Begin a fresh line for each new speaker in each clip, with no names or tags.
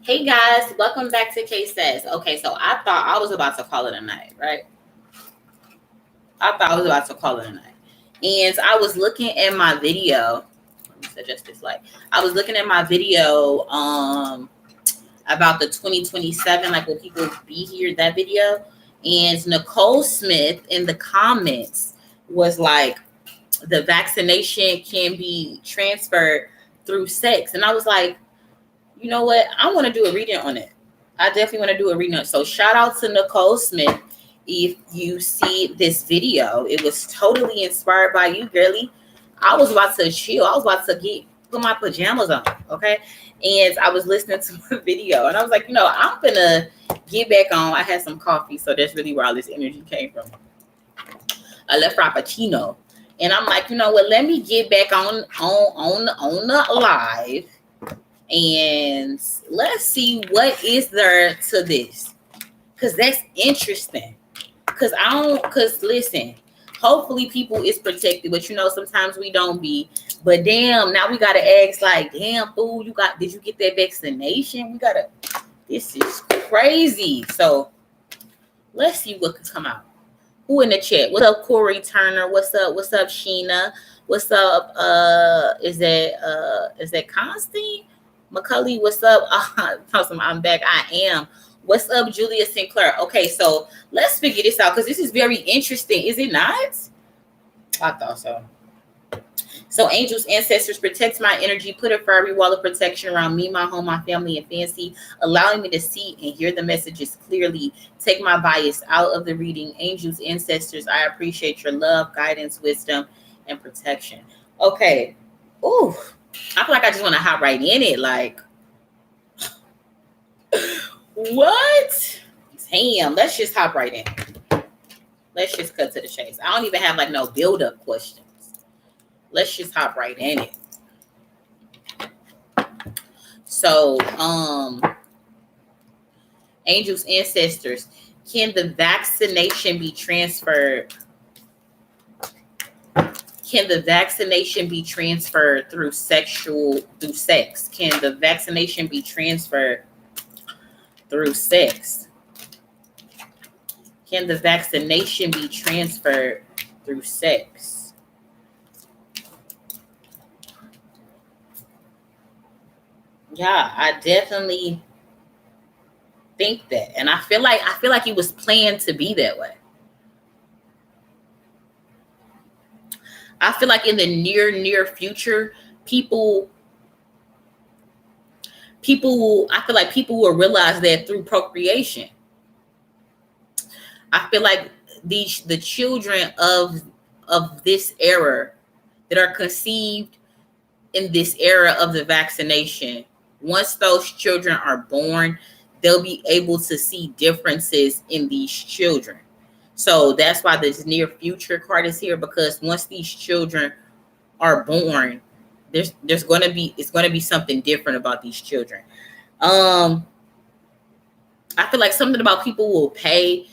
Hey guys, welcome back to K Says. Okay, so I thought I was about to call it a night, right? I thought I was about to call it a night. And I was looking at my video. Let me suggest this light. I was looking at my video about the 2027, like will people be here, that video. And Nicole Smith in the comments was like, the vaccination can be transferred through sex. And I was like, you know what? I want to do a reading on it. I definitely want to do a reading on it. So shout out to Nicole Smith. If you see this video, it was totally inspired by you, girly. I was about to chill. I was about to put my pajamas on, okay? And I was listening to the video, and I was like, I'm gonna get back on. I had some coffee, so that's really where all this energy came from. I left Frappuccino, and I'm like, you know what? Let me get back on the live, and let's see what is there to this, because that's interesting. Because listen, hopefully people is protected, but sometimes we don't be. But damn, now we gotta ask, like, damn, fool, did you get that vaccination? This is crazy. So let's see what could come out. Who in the chat? What's up, Corey Turner? What's up, Sheena? What's up? Is that Constantine? McCully, what's up? I'm back. I am. What's up, Julia Sinclair? Okay, so let's figure this out, because this is very interesting. Is it not? I thought so. So angels, ancestors, protect my energy. Put a fiery wall of protection around me, my home, my family, and fancy, allowing me to see and hear the messages clearly. Take my bias out of the reading. Angels, ancestors, I appreciate your love, guidance, wisdom, and protection. Okay. Ooh. I feel like I just want to hop right in it. Like, what? Damn, let's just hop right in. Let's just cut to the chase. I don't even have like no build-up questions. Let's just hop right in it. So, angels, ancestors, can the vaccination be transferred? Can the vaccination be transferred through sex? Can the vaccination be transferred through sex? Can the vaccination be transferred through sex? Yeah, I definitely think that. And I feel like it was planned to be that way. I feel like in the near future, people will realize that through procreation. I feel like the children of this era that are conceived in this era of the vaccination, once those children are born, they'll be able to see differences in these children. So that's why this near future card is here, because once these children are born, it's going to be something different about these children. I feel like something about people will pay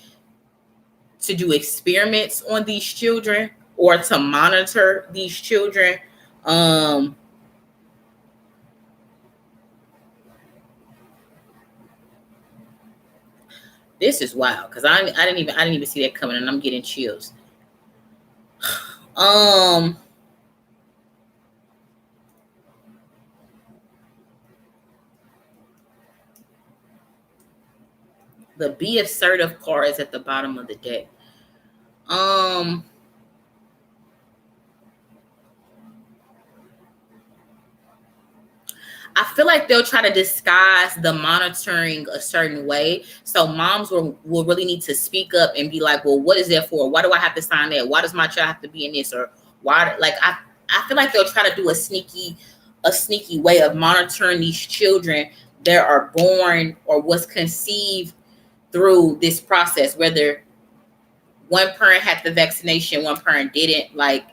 to do experiments on these children or to monitor these children. This is wild, because I didn't even see that coming, and I'm getting chills. The be assertive card is at the bottom of the deck. I feel like they'll try to disguise the monitoring a certain way. So moms will really need to speak up and be like, well, what is that for? Why do I have to sign that? Why does my child have to be in this? Or why? Like, I feel like they'll try to do a sneaky way of monitoring these children that are born or was conceived through this process, whether one parent had the vaccination, one parent didn't, like,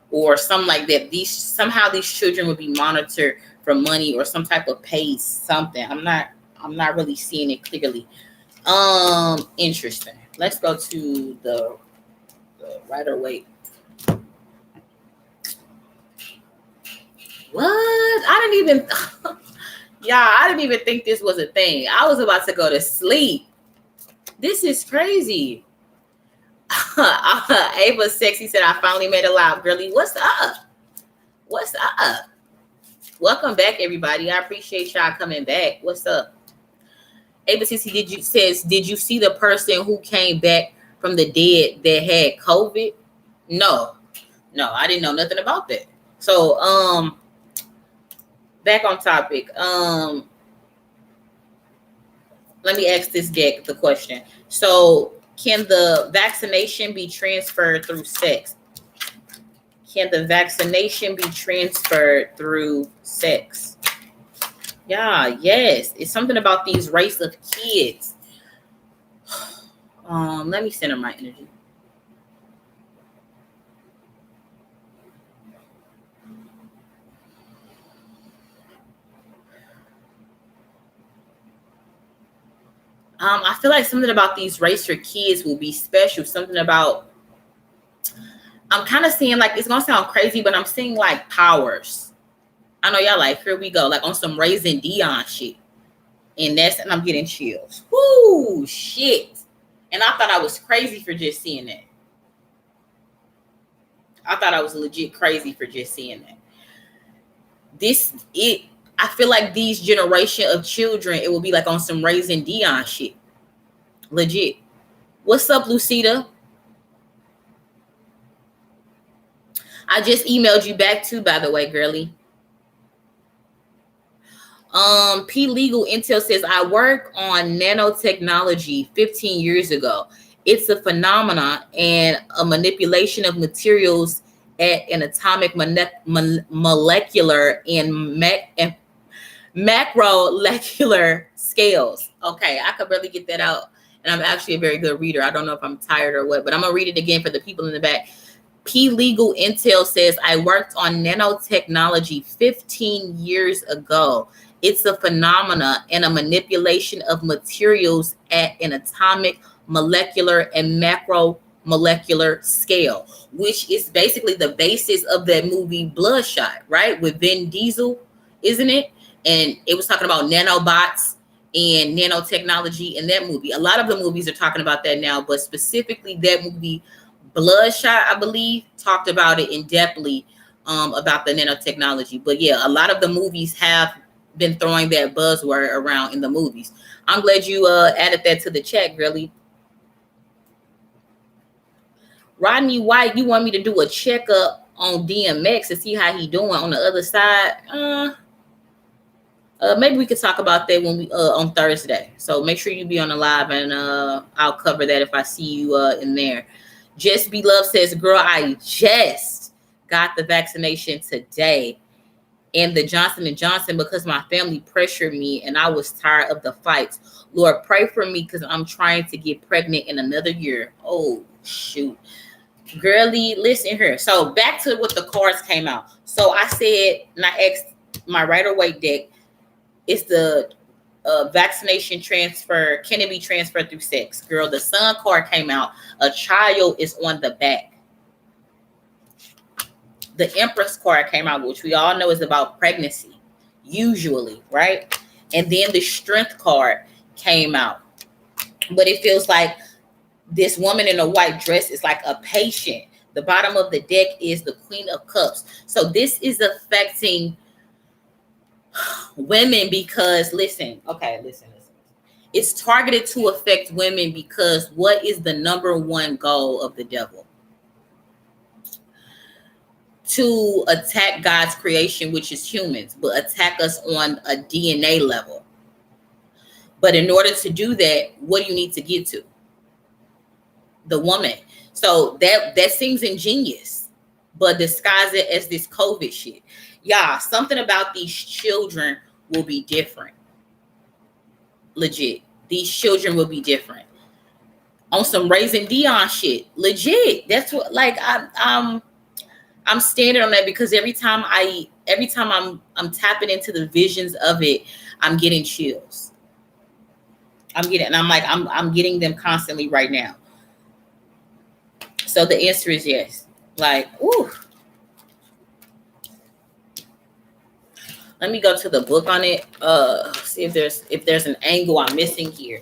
or something like that. Somehow these children would be monitored for money or some type of pay something. I'm not really seeing it clearly. Interesting. Let's go to the Rider-Waite. What? I didn't even Y'all, I didn't even think this was a thing. I was about to go to sleep. This is crazy. Ava Sexy said, I finally made it live. Girlie, what's up? What's up? Welcome back, everybody. I appreciate y'all coming back. What's up? Ava Sexy did you see the person who came back from the dead that had COVID? No, I didn't know nothing about that. So, back on topic. Let me ask this deck the question. So, can the vaccination be transferred through sex? Can the vaccination be transferred through sex? Yeah, yes. It's something about these race of kids. Let me center my energy. I feel like something about these racer kids will be special. Something about, I'm kind of seeing, like, it's gonna sound crazy, but I'm seeing like powers. I know y'all like, here we go, like on some Raising Dion shit. And I'm getting chills. Whoo, shit. And I thought I was crazy for just seeing that. I thought I was legit crazy for just seeing that. I feel like these generation of children, it will be like on some Raising Dion shit. Legit. What's up, Lucida? I just emailed you back too, by the way, girly. P Legal Intel says, I work on nanotechnology 15 years ago. It's a phenomenon and a manipulation of materials at an atomic, molecular, and macromolecular scales. Okay, I could really get that out. And I'm actually a very good reader. I don't know if I'm tired or what, but I'm going to read it again for the people in the back. P Legal Intel says, I worked on nanotechnology 15 years ago. It's a phenomena and a manipulation of materials at an atomic, molecular, and macromolecular scale, which is basically the basis of that movie Bloodshot, right? With Vin Diesel, isn't it? And it was talking about nanobots and nanotechnology in that movie. A lot of the movies are talking about that now, but specifically that movie Bloodshot, I believe, talked about it in depthly, about the nanotechnology. But yeah, a lot of the movies have been throwing that buzzword around in the movies. I'm glad you added that to the chat, girly. Rodney White, you want me to do a checkup on DMX to see how he doing on the other side? Maybe we could talk about that when we on Thursday. So make sure you be on the live, and I'll cover that if I see you in there. Just Be Love says, girl, I just got the vaccination today and the Johnson & Johnson because my family pressured me and I was tired of the fights. Lord, pray for me because I'm trying to get pregnant in another year. Oh, shoot. Girly, listen here. So back to what the cards came out. So I said, and I asked my Rider-Waite deck, is the vaccination transfer, can it be transferred through sex? Girl, the Sun card came out. A child is on the back. The Empress card came out, which we all know is about pregnancy, usually, right? And then the Strength card came out. But it feels like this woman in a white dress is like a patient. The bottom of the deck is the Queen of Cups. So this is affecting women because, listen. It's targeted to affect women because what is the number one goal of the devil? To attack God's creation, which is humans, but attack us on a DNA level. But in order to do that, what do you need to get to? The woman. So that seems ingenious, but disguise it as this COVID shit. Yeah, something about these children will be different. Legit. These children will be different. On some Raising Dion shit. Legit. That's what, like, I'm standing on that because every time I'm tapping into the visions of it, I'm getting chills. I'm getting them constantly right now. So the answer is yes. Like, ooh. Let me go to the book on it. See if there's an angle I'm missing here.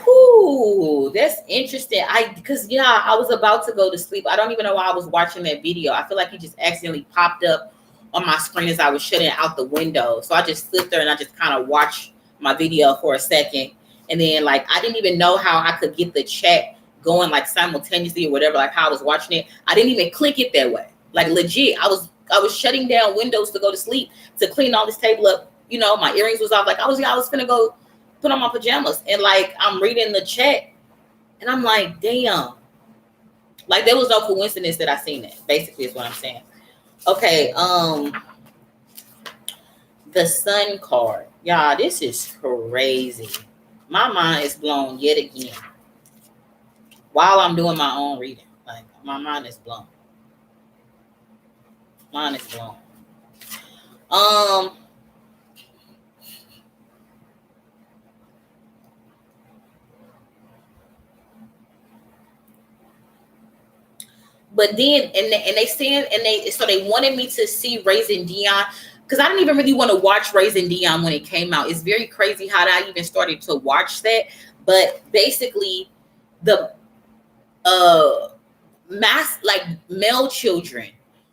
Whoo, that's interesting. Because I was about to go to sleep. I don't even know why I was watching that video. I feel like it just accidentally popped up on my screen as I was shutting out the window. So I just stood there and I just kind of watched my video for a second. And then like I didn't even know how I could get the chat going like simultaneously or whatever, like how I was watching it. I didn't even click it that way. Like legit, I was shutting down windows to go to sleep to clean all this table up. You know, my earrings was off. Like I was gonna go put on my pajamas, and like I'm reading the chat and I'm like, damn, like there was no coincidence that I seen it, basically is what I'm saying. Okay, the sun card, y'all, this is crazy. My mind is blown yet again while I'm doing my own reading. Like my mind is blown. Mine is blown. But then, and they said, so they wanted me to see Raising Dion, because I didn't even really want to watch Raising Dion when it came out. It's very crazy how I even started to watch that. But basically, the male children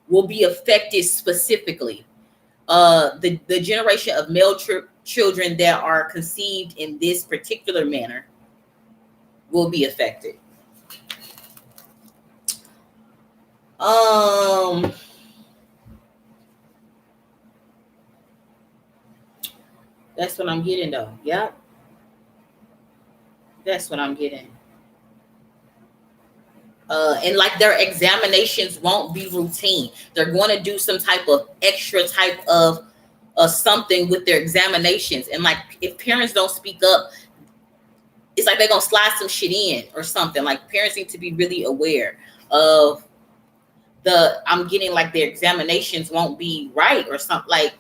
will be affected specifically. The generation of male children that are conceived in this particular manner will be affected. That's what I'm getting though. Yep. That's what I'm getting. And like their examinations won't be routine. They're going to do some type of extra type of something with their examinations. And like if parents don't speak up, it's like they're going to slide some shit in or something. Like parents need to be really aware of I'm getting like their examinations won't be right or something. Like,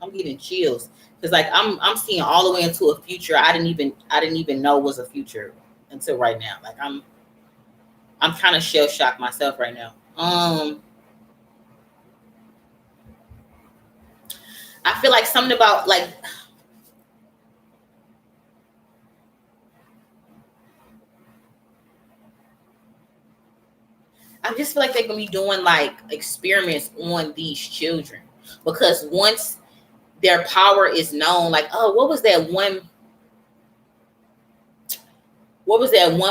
I'm getting chills. Because like I'm seeing all the way into a future I didn't even know was a future until right now. Like I'm kind of shell shocked myself right now. I feel like something about like I just feel like they're gonna be doing like experiments on these children, because once their power is known, like, oh, what was that one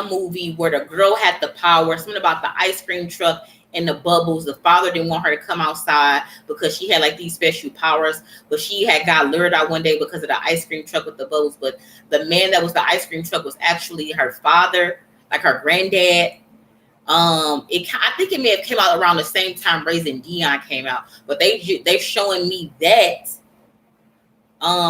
movie where the girl had the power, something about the ice cream truck and the bubbles. The father didn't want her to come outside because she had like these special powers, but she had got lured out one day because of the ice cream truck with the bubbles. But the man that was the ice cream truck was actually her father, like her granddad. I think it may have came out around the same time Raising Dion came out, but they're showing me that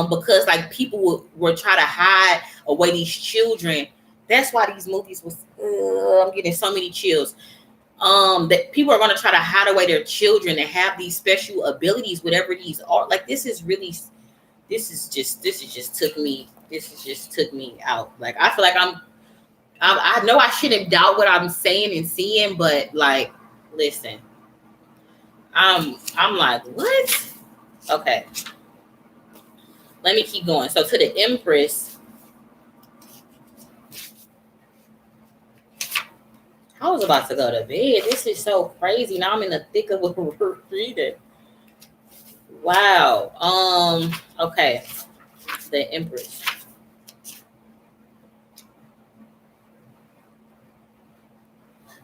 because like people were trying to hide away these children. That's why these movies was I'm getting so many chills. That people are going to try to hide away their children and have these special abilities, whatever these are. Like this just took me out. Like I feel like I know I shouldn't doubt what I'm saying and seeing, but like, listen, I'm like, what? Okay, let me keep going. So to the Empress, I was about to go to bed. This is so crazy. Now I'm in the thick of what we're reading. Wow. Okay, the Empress.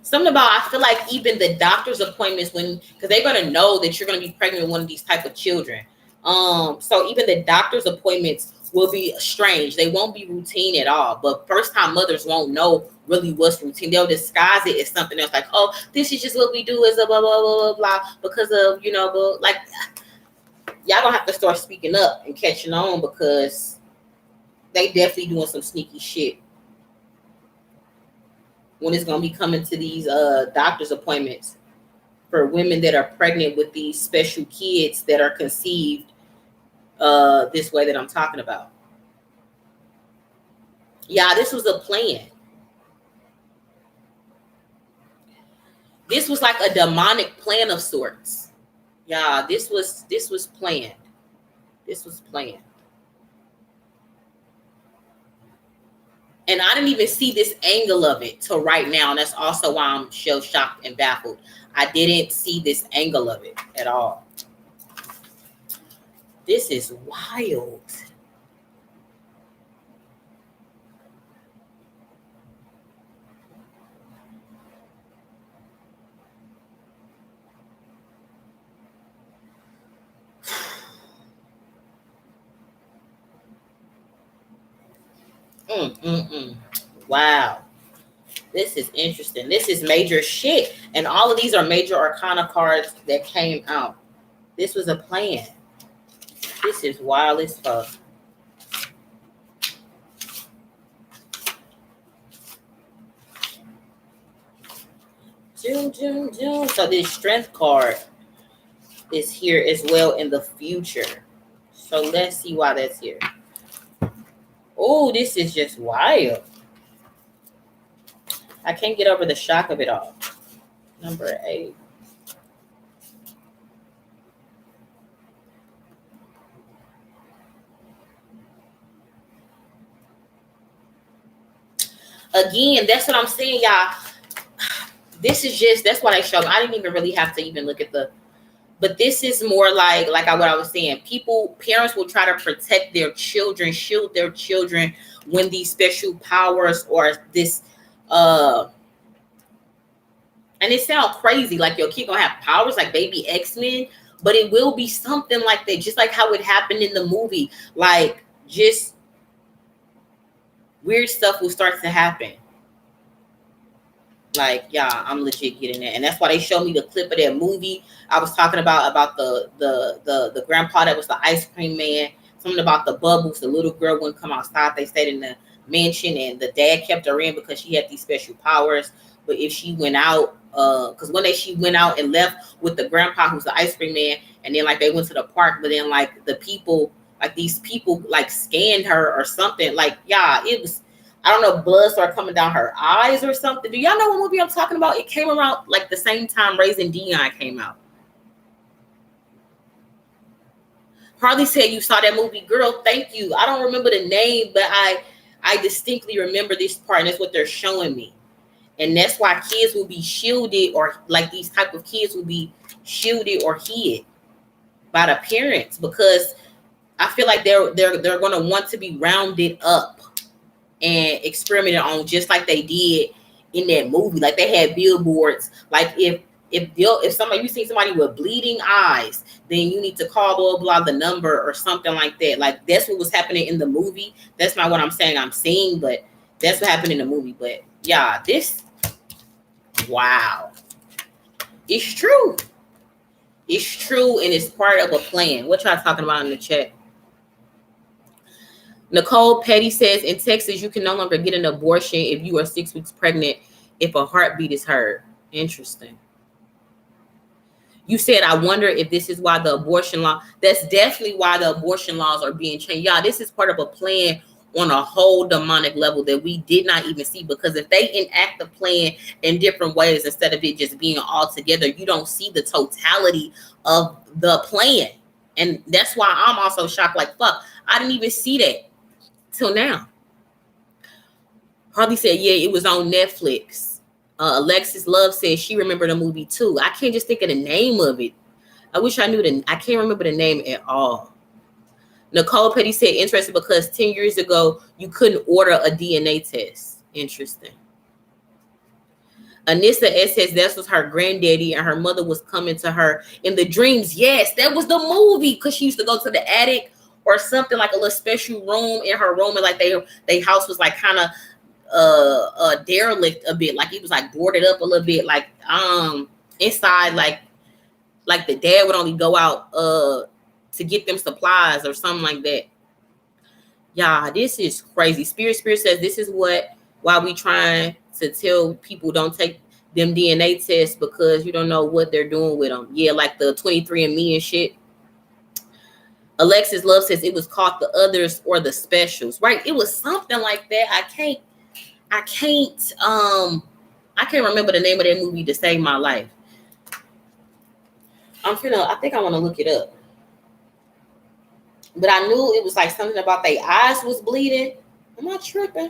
Something about, I feel like even the doctor's appointments, because they're going to know that you're going to be pregnant with one of these type of children. So even the doctor's appointments will be strange. They won't be routine at all. But first time mothers won't know really what's routine. They'll disguise it as something else. Like, oh, this is just what we do as a blah, blah, blah, blah, blah, because of, but like, y'all gonna have to start speaking up and catching on, because they definitely doing some sneaky shit when it's going to be coming to these doctor's appointments for women that are pregnant with these special kids that are conceived this way that I'm talking about. Yeah, this was a plan. This was like a demonic plan of sorts. Yeah, this was planned. This was planned. And I didn't even see this angle of it till right now. And that's also why I'm so shocked and baffled. I didn't see this angle of it at all. This is wild. Wow. This is interesting. This is major shit. And all of these are major arcana cards that came out. This was a plan. This is wild as fuck. So this strength card is here as well in the future. So let's see why that's here. Oh, this is just wild. I can't get over the shock of it all. Number 8. Again, that's what I'm saying, y'all. This is just, that's what I showed. I didn't even really have to even look at but this is more like what I was saying. Parents will try to protect their children, shield their children when these special powers or this, and it sounds crazy, like your kid gonna have powers like baby X-Men, but it will be something like that, just like how it happened in the movie. Like, just weird stuff will start to happen. Like, yeah, I'm legit getting it. And that's why they showed me the clip of that movie I was talking about the grandpa that was the ice cream man. Something about the bubbles. The little girl wouldn't come outside. They stayed in the mansion, and the dad kept her in because she had these special powers. But if she went out, because one day she went out and left with the grandpa who's the ice cream man, and then like they went to the park, but then like the people, like these people like scanned her or something. Like, yeah, it was, I don't know, blood started coming down her eyes or something. Do y'all know what movie I'm talking about? It came around like the same time Raising Dion came out. Harley said you saw that movie. Girl, thank you. I don't remember the name, but I distinctly remember this part, and that's what they're showing me. And that's why kids will be shielded, or like these type of kids will be shielded or hid by the parents, because I feel like they're going to want to be rounded up and experimented on, just like they did in that movie. Like they had billboards. Like if somebody, you see somebody with bleeding eyes, then you need to call blah blah the number or something like that. Like that's what was happening in the movie. That's not what I'm saying I'm seeing, but that's what happened in the movie. But yeah, this, wow, it's true. It's true, and it's part of a plan. What y'all talking about in the chat? Nicole Petty says, in Texas, you can no longer get an abortion if you are 6 weeks pregnant if a heartbeat is heard. Interesting. You said, I wonder if this is why the abortion law, that's definitely why the abortion laws are being changed. Y'all, this is part of a plan on a whole demonic level that we did not even see, because if they enact the plan in different ways instead of it just being all together, you don't see the totality of the plan. And that's why I'm also shocked, like, fuck, I didn't even see that till now. Harley said, yeah, it was on Netflix. Alexis Love says she remembered the movie too. I can't just think of the name of it. I wish I knew I can't remember the name at all. Nicole Petty said, interesting, because 10 years ago, you couldn't order a DNA test. Interesting. Anissa S says that was her granddaddy, and her mother was coming to her in the dreams. Yes, that was the movie, because she used to go to the attic or something, like a little special room in her room, and like they house was like kind of derelict a bit, like it was like boarded up a little bit, like inside, like the dad would only go out to get them supplies or something like that. Yeah, this is crazy. Spirit says this is why we trying to tell people don't take them DNA tests, because you don't know what they're doing with them. Yeah, like the 23andMe and shit. Alexis Love says it was called the others or the specials, right? It was something like that. I I can't remember the name of that movie to save my life. I think I want to look it up. But I knew it was like something about their eyes was bleeding. Am I tripping?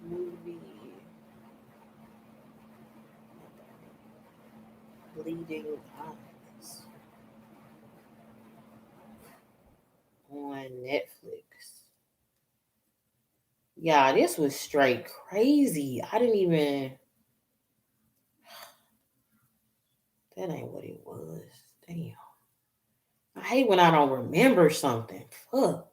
Movie Bleeding Eyes on Netflix. Yeah, this was straight crazy. I didn't even. That ain't what it was. Damn. I hate when I don't remember something. Fuck.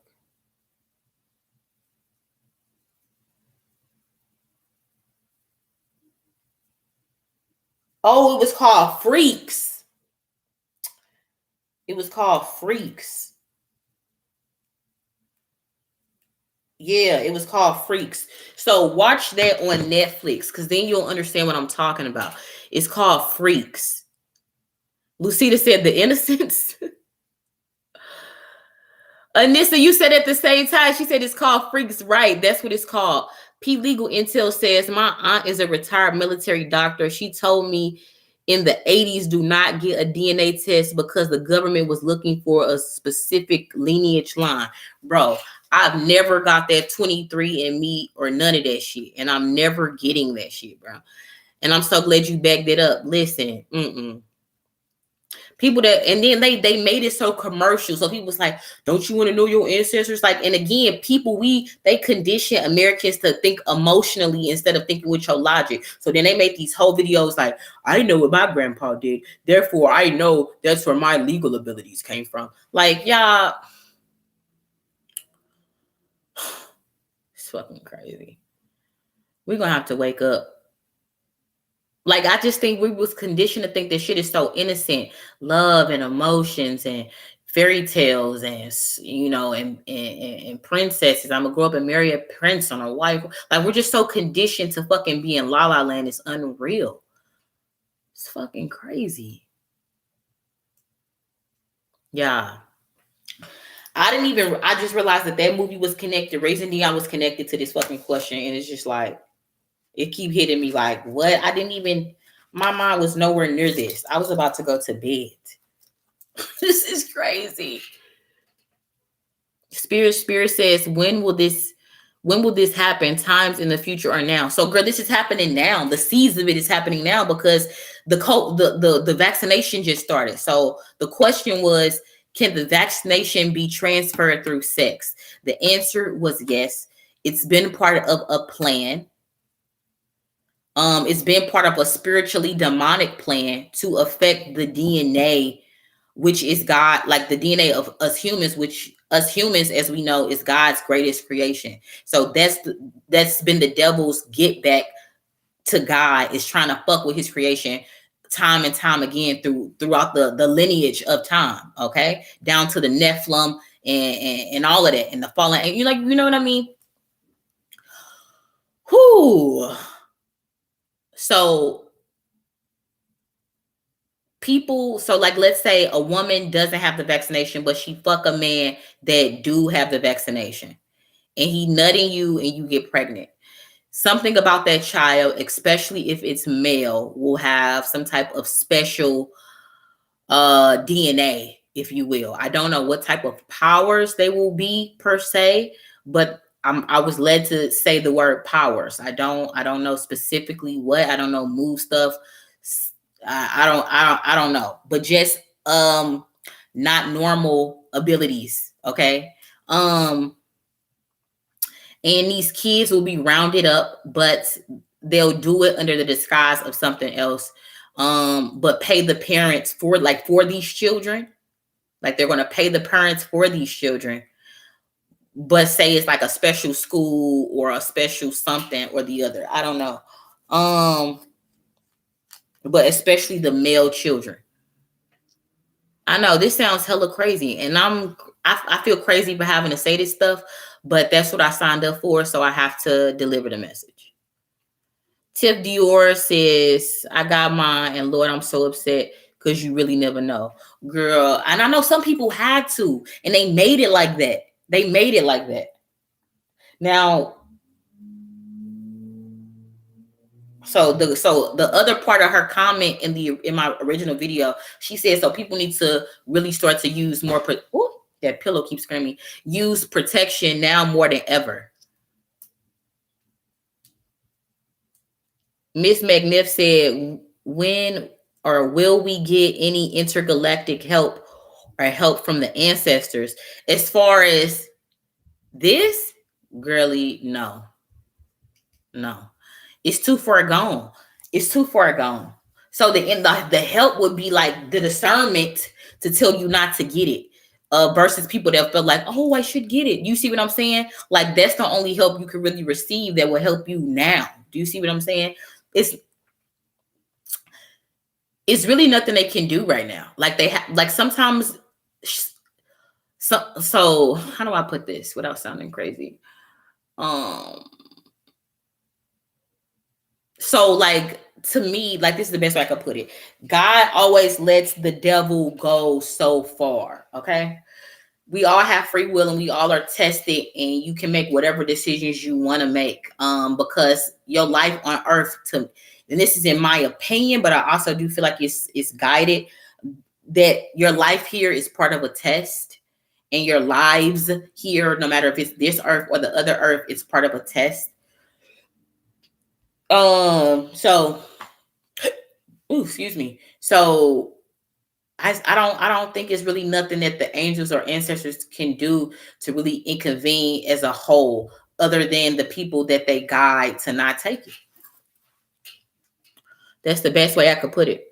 Oh, it was called Freaks. It was called Freaks. Yeah, it was called Freaks. So watch that on Netflix because then you'll understand what I'm talking about. It's called Freaks. Lucita said The Innocents. Anissa, you said at the same time. She said it's called Freaks. Right. That's what it's called. P Legal Intel says my aunt is a retired military doctor. She told me in the 80s do not get a DNA test because the government was looking for a specific lineage line. Bro, I've never got that 23andMe or none of that shit. And I'm never getting that shit, bro. And I'm so glad you backed it up. Listen, people that, and then they made it so commercial. So people was like, don't you want to know your ancestors? Like, and again, people, they condition Americans to think emotionally instead of thinking with your logic. So then they make these whole videos like, I know what my grandpa did, therefore I know that's where my legal abilities came from. Like, y'all, it's fucking crazy. We're gonna have to wake up. Like, I just think we was conditioned to think this shit is so innocent. Love and emotions and fairy tales and, and princesses. I'm gonna grow up and marry a prince on a wife. Like, we're just so conditioned to fucking be in La La Land. It's unreal. It's fucking crazy. Yeah. I just realized that movie was connected. Raising Dion was connected to this fucking question. And it's just like, it keep hitting me like, what? My mind was nowhere near this. I was about to go to bed. This is crazy. Spirit says, when will this happen? Times in the future are now. So, girl, this is happening now. The seeds of it is happening now because the vaccination just started. So the question was, can the vaccination be transferred through sex? The answer was yes. It's been part of a plan. It's been part of a spiritually demonic plan to affect the DNA, which is God, like the DNA of us humans, which us humans, as we know, is God's greatest creation. So that's been the devil's get back to God, is trying to fuck with his creation time and time again throughout the lineage of time. Okay, down to the Nephilim and all of that and the fallen. And you know what I mean? Whoo. So people, so like, let's say a woman doesn't have the vaccination, but she fuck a man that do have the vaccination, and he nutting you and you get pregnant. Something about that child, especially if it's male, will have some type of special DNA, if you will. I don't know what type of powers they will be per se, but I was led to say the word powers. I don't know specifically what. I don't know, move stuff. I don't know, but just not normal abilities. Okay. And these kids will be rounded up, but they'll do it under the disguise of something else. But pay the parents for these children. Like, they're going to pay the parents for these children, but say it's like a special school or a special something or the other. I don't know. But especially the male children. I know this sounds hella crazy, and I feel crazy for having to say this stuff, but that's what I signed up for, so I have to deliver the message. Tiff Dior says, I got mine, and Lord, I'm so upset. because you really never know, girl. And I know some people had to, and they made it like that. They made it like that. Now, so the other part of her comment in my original video, she said, so people need to really start to use more. Ooh, that pillow keeps screaming. Use protection now more than ever. Miss McNiff said, when or will we get any intergalactic help or help from the ancestors? As far as this, girly, no. It's too far gone. It's too far gone. So the help would be like the discernment to tell you not to get it. Versus people that feel like, oh, I should get it. You see what I'm saying? Like, that's the only help you can really receive that will help you now. Do you see what I'm saying? It's really nothing they can do right now. Like, they have, like, sometimes, so how do I put this without sounding crazy? So, like, to me, like, this is the best way I could put it. God always lets the devil go so far. Okay. We all have free will and we all are tested, and you can make whatever decisions you want to make. Because your life on earth, and this is in my opinion, but I also do feel like it's guided, that your life here is part of a test, and your lives here, no matter if it's this earth or the other earth, it's part of a test. So, excuse me. So I don't think it's really nothing that the angels or ancestors can do to really intervene as a whole, other than the people that they guide to not take it. That's the best way I could put it.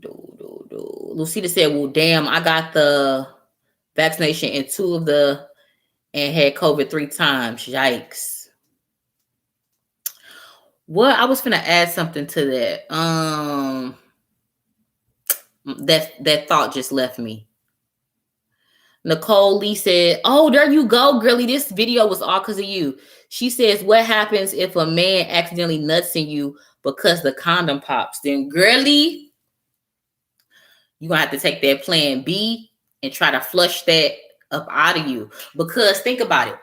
Lucita said, well, damn, I got the vaccination and had COVID 3 times. Yikes. Well, I was gonna add something to that. That thought just left me. Nicole Lee said, oh, there you go, girly. This video was all because of you. She says, what happens if a man accidentally nuts in you because the condom pops? Then, girly, you're going to have to take that plan B and try to flush that up out of you. Because think about it.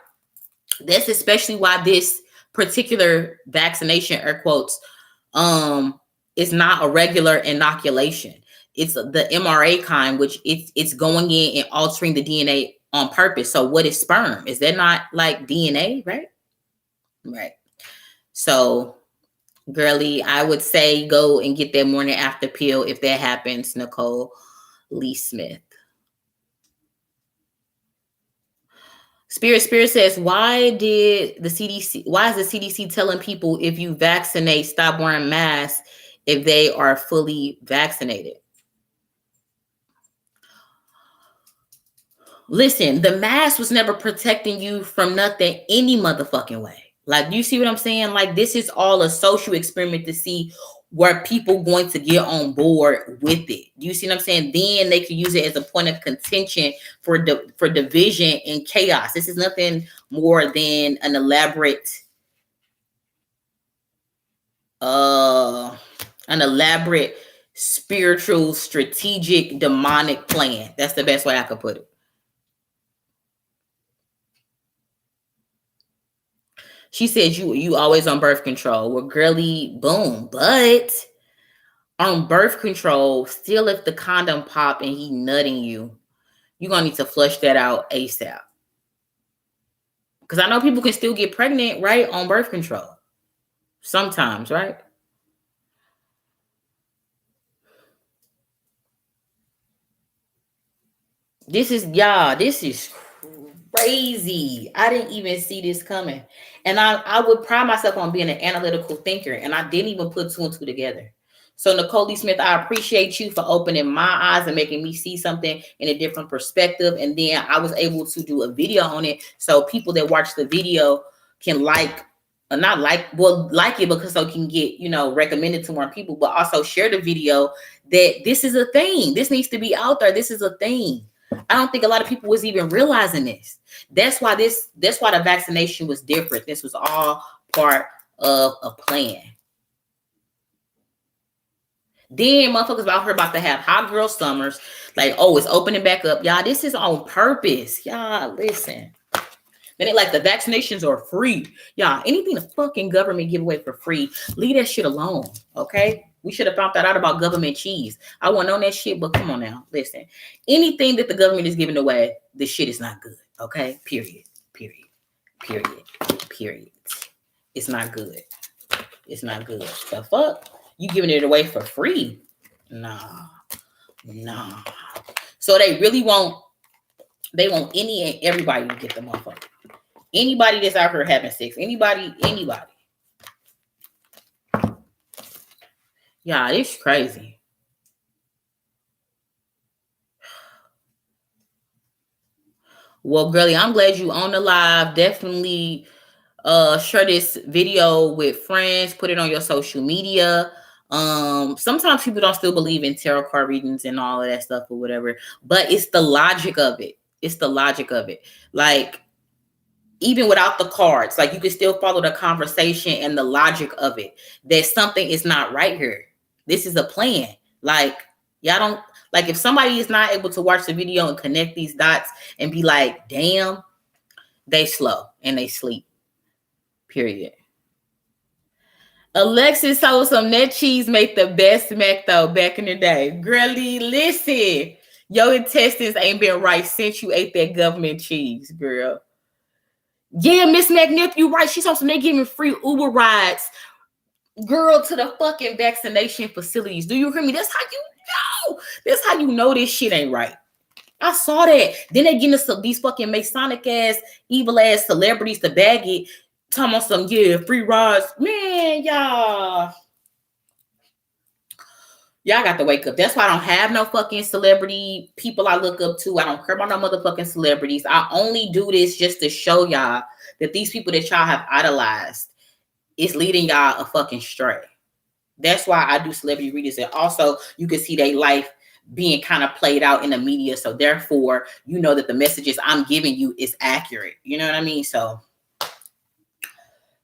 That's especially why this particular vaccination, air quotes, is not a regular inoculation. It's the mRNA kind, which it's going in and altering the DNA on purpose. So what is sperm? Is that not like DNA, right? Right. So, girly, I would say go and get that morning after pill if that happens, Nicole Lee Smith. Spirit says, why is the CDC telling people if you vaccinate, stop wearing masks if they are fully vaccinated? Listen, the mask was never protecting you from nothing any motherfucking way. Like, you see what I'm saying? Like, this is all a social experiment to see where people going to get on board with it. Do you see what I'm saying? Then they can use it as a point of contention for division and chaos. This is nothing more than an elaborate spiritual, strategic, demonic plan. That's the best way I could put it. She said you always on birth control. Well, girly, boom. But on birth control, still if the condom pop and he nutting you, you're going to need to flush that out ASAP. Because I know people can still get pregnant, right, on birth control. Sometimes, right? This is crazy. I didn't even see this coming. And I would pride myself on being an analytical thinker, and I didn't even put 2 and 2 together. So, Nicole Lee Smith, I appreciate you for opening my eyes and making me see something in a different perspective. And then I was able to do a video on it, so people that watch the video can like it, because so can get, recommended to more people, but also share the video that this is a thing. This needs to be out there. This is a thing. I don't think a lot of people was even realizing this. That's why the vaccination was different. This was all part of a plan. Then motherfuckers out here about to have hot girl summers. Like, oh, it's opening back up. Y'all, this is on purpose. Y'all, listen. Then it like the vaccinations are free. Y'all, anything the fucking government give away for free, leave that shit alone, okay? We should have found that out about government cheese. I wasn't on that shit, but come on now. Listen. Anything that the government is giving away, this shit is not good, okay? Period. Period. Period. Period. It's not good. It's not good. The fuck? You giving it away for free? Nah. So they really want any and everybody to get the motherfucker. Anybody that's out here having sex. Anybody. Yeah, it's crazy. Well, girlie, I'm glad you on the live. Definitely share this video with friends. Put it on your social media. Sometimes people don't still believe in tarot card readings and all of that stuff or whatever, but it's the logic of it. It's the logic of it. Like, even without the cards, like, you can still follow the conversation and the logic of it. That something is not right here. This is a plan. Like, y'all don't, like, if somebody is not able to watch the video and connect these dots and be like, damn, they slow and they sleep. Period. Alexis told some net cheese made the best mac though back in the day. Girlie, listen. Your intestines ain't been right since you ate that government cheese, girl. Yeah, Miss McNiff, you right. She's also they giving free Uber rides, girl, to the fucking vaccination facilities. Do you hear me? That's how you know. That's how you know this shit ain't right. I saw that. Then they getting us these fucking Masonic ass, evil ass celebrities to bag it. Talking about some, yeah, free rides. Man, y'all got to wake up. That's why I don't have no fucking celebrity people I look up to. I don't care about no motherfucking celebrities. I only do this just to show y'all that these people that y'all have idolized is leading y'all a fucking stray. That's why I do celebrity readings. And also, you can see their life being kind of played out in the media. So therefore, you know that the messages I'm giving you is accurate. You know what I mean? So,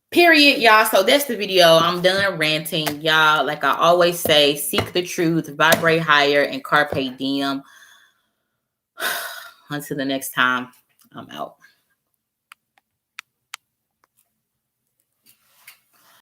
period, y'all. So that's the video. I'm done ranting, y'all. Like I always say, seek the truth, vibrate higher, and carpe diem. Until the next time, I'm out.